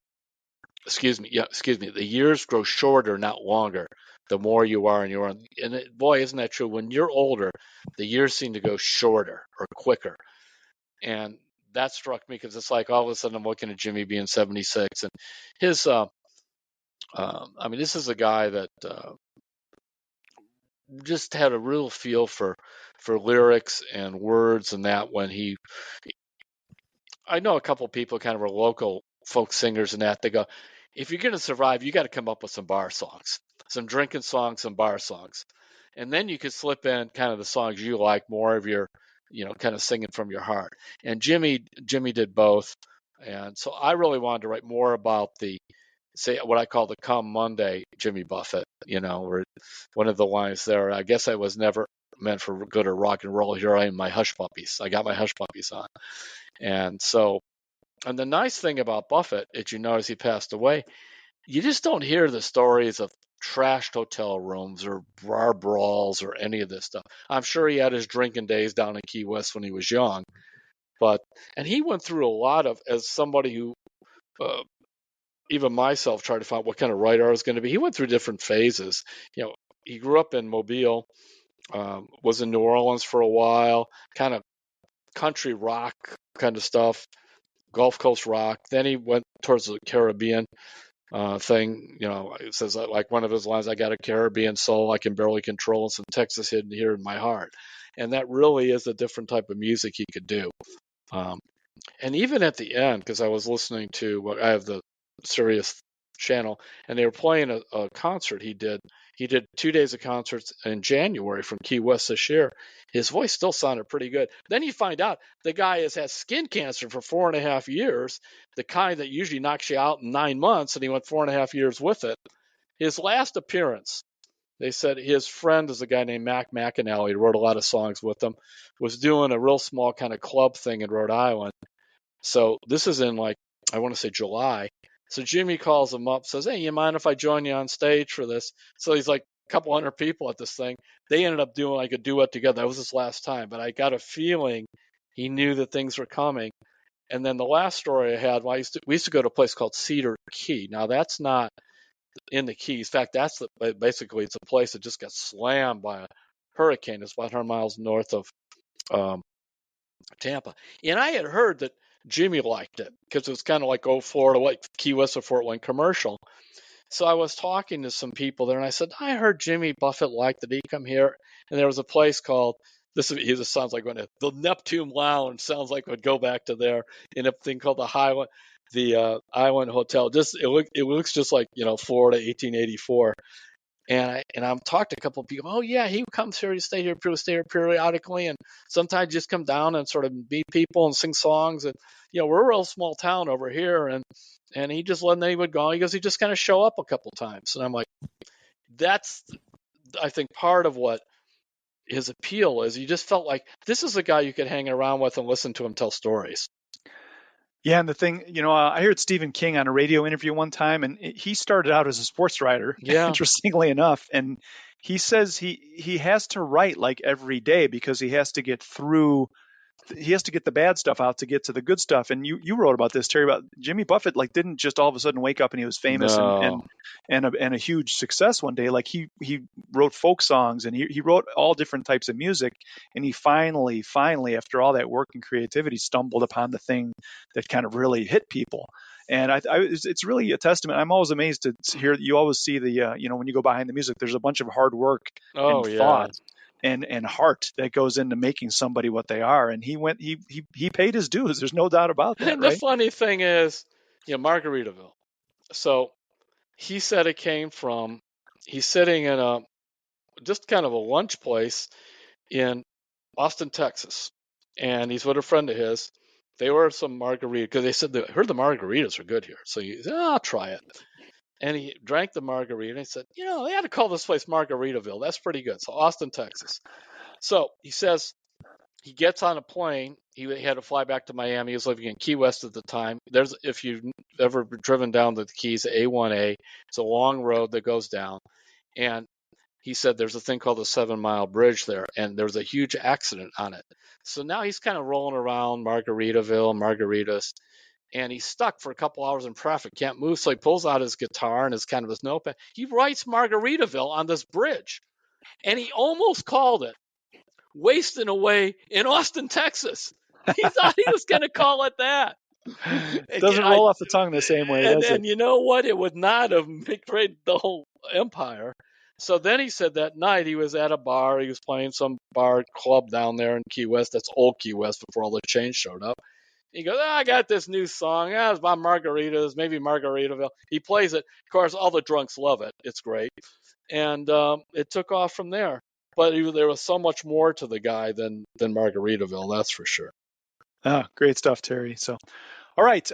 Excuse me. The years grow shorter, not longer. The more you are, and boy, isn't that true? When you're older, the years seem to go shorter or quicker, and that struck me because it's like all of a sudden I'm looking at Jimmy being 76, and his I mean, this is a guy that just had a real feel for lyrics and words, and that I know a couple of people kind of are local folk singers and that they go, if you're going to survive, you got to come up with some bar songs, some drinking songs, some bar songs, and then you could slip in kind of the songs you like, more of your, kind of singing from your heart. And Jimmy did both, and so I really wanted to write more about say what I call the Come Monday Jimmy Buffett, where one of the lines there, I guess I was never meant for good or rock and roll. Here I am, my hush puppies. I got my hush puppies on. And so, and the nice thing about Buffett, as you notice, he passed away, you just don't hear the stories of trashed hotel rooms or bar brawls or any of this stuff. I'm sure he had his drinking days down in Key West when he was young, and he went through a lot of, as somebody who, even myself, tried to find what kind of writer I was going to be. He went through different phases. He grew up in Mobile, was in New Orleans for a while, kind of country rock kind of stuff, Gulf Coast rock. Then he went towards the Caribbean thing. It says, like one of his lines, "I got a Caribbean soul I can barely control, and some Texas hidden here in my heart." And that really is a different type of music he could do. And even at the end, because I was listening to, I have the Sirius channel, and they were playing a concert he did. He did 2 days of concerts in January from Key West this year. His voice still sounded pretty good. Then you find out the guy has had skin cancer for 4.5 years, the kind that usually knocks you out in 9 months, and he went 4.5 years with it. His last appearance, they said his friend is a guy named Mac McAnally, who wrote a lot of songs with him, was doing a real small kind of club thing in Rhode Island. So this is in, like, I want to say July. So Jimmy calls him up, says, "Hey, you mind if I join you on stage for this?" So he's like a couple hundred people at this thing. They ended up doing like a duet together. That was his last time, but I got a feeling he knew that things were coming. And then the last story I had, we used to go to a place called Cedar Key. Now that's not in the Keys. In fact, basically it's a place that just got slammed by a hurricane. It's about 100 miles north of Tampa. And I had heard that Jimmy liked it because it was kind of like Florida, like Key West or Fort Wayne commercial. So I was talking to some people there, and I said, I heard Jimmy Buffett liked it. Did he come here? And there was a place called, this sounds like the Neptune Lounge, sounds like would go back to there, in a thing called the Island Hotel. It looks just like, Florida 1884. And I'm talked to a couple of people. Oh yeah, he comes here, he stay here periodically, and sometimes just come down and sort of meet people and sing songs. And we're a real small town over here, and he just let he would go. He goes, he just kind of show up a couple times, and I'm like, that's I think part of what his appeal is. You just felt like this is a guy you could hang around with and listen to him tell stories. Yeah, and the thing, I heard Stephen King on a radio interview one time, and he started out as a sports writer, interestingly enough, and he says he has to write like every day because he has to get the bad stuff out to get to the good stuff. And you wrote about this, Terry, about Jimmy Buffett, like didn't just all of a sudden wake up and he was famous and a huge success one day. Like he wrote folk songs and he wrote all different types of music. And he finally, after all that work and creativity, stumbled upon the thing that kind of really hit people. And it's really a testament. I'm always amazed to hear, you always see the, when you go behind the music, there's a bunch of hard work and thought and heart that goes into making somebody what they are. And he paid his dues. There's no doubt about that. And the funny thing is, Margaritaville. So he said it came from, he's sitting in just kind of a lunch place in Austin, Texas. And he's with a friend of his. They ordered some margarita because they said, I heard the margaritas are good here. So he said, I'll try it. And he drank the margarita and he said, they had to call this place Margaritaville. That's pretty good. So Austin, Texas. So he says he gets on a plane. He had to fly back to Miami. He was living in Key West at the time. If you've ever driven down the Keys, A1A, it's a long road that goes down. And he said there's a thing called the 7 Mile Bridge there, and there's a huge accident on it. So now he's kind of rolling around Margaritaville, margaritas, and he's stuck for a couple hours in traffic, can't move. So he pulls out his guitar and his notepad. He writes Margaritaville on this bridge, and he almost called it Wasting Away in Austin, Texas. He thought he was going to call it that. It doesn't roll off the tongue the same way, does it? And you know what? It would not have created the whole empire. So then he said that night he was at a bar. He was playing some bar club down there in Key West. That's old Key West before all the change showed up. He goes, I got this new song. It's about margaritas, maybe Margaritaville. He plays it. Of course, all the drunks love it. It's great. And it took off from there. But there was so much more to the guy than Margaritaville, that's for sure. Great stuff, Terry. So, all right.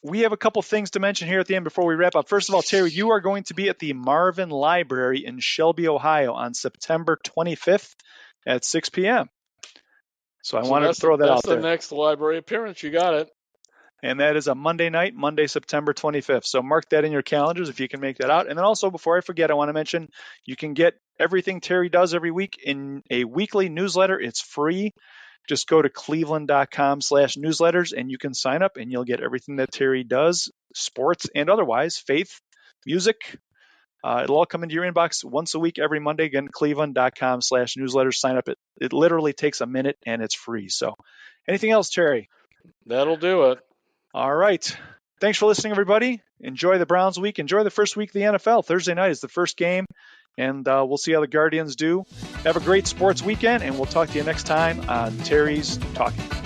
We have a couple things to mention here at the end before we wrap up. First of all, Terry, you are going to be at the Marvin Library in Shelby, Ohio on September 25th at 6 p.m. So I wanted to throw that out there. That's the next library appearance. You got it. And that is a Monday night, Monday, September 25th. So mark that in your calendars if you can make that out. And then also, before I forget, I want to mention you can get everything Terry does every week in a weekly newsletter. It's free. Just go to cleveland.com/newsletters and you can sign up and you'll get everything that Terry does, sports and otherwise, faith, music. It'll all come into your inbox once a week, every Monday. Again, cleveland.com/newsletters. Sign up. It literally takes a minute and it's free. So anything else, Terry? That'll do it. All right. Thanks for listening, everybody. Enjoy the Browns week. Enjoy the first week of the NFL. Thursday night is the first game, and we'll see how the Guardians do. Have a great sports weekend, and we'll talk to you next time on Terry's Talkin.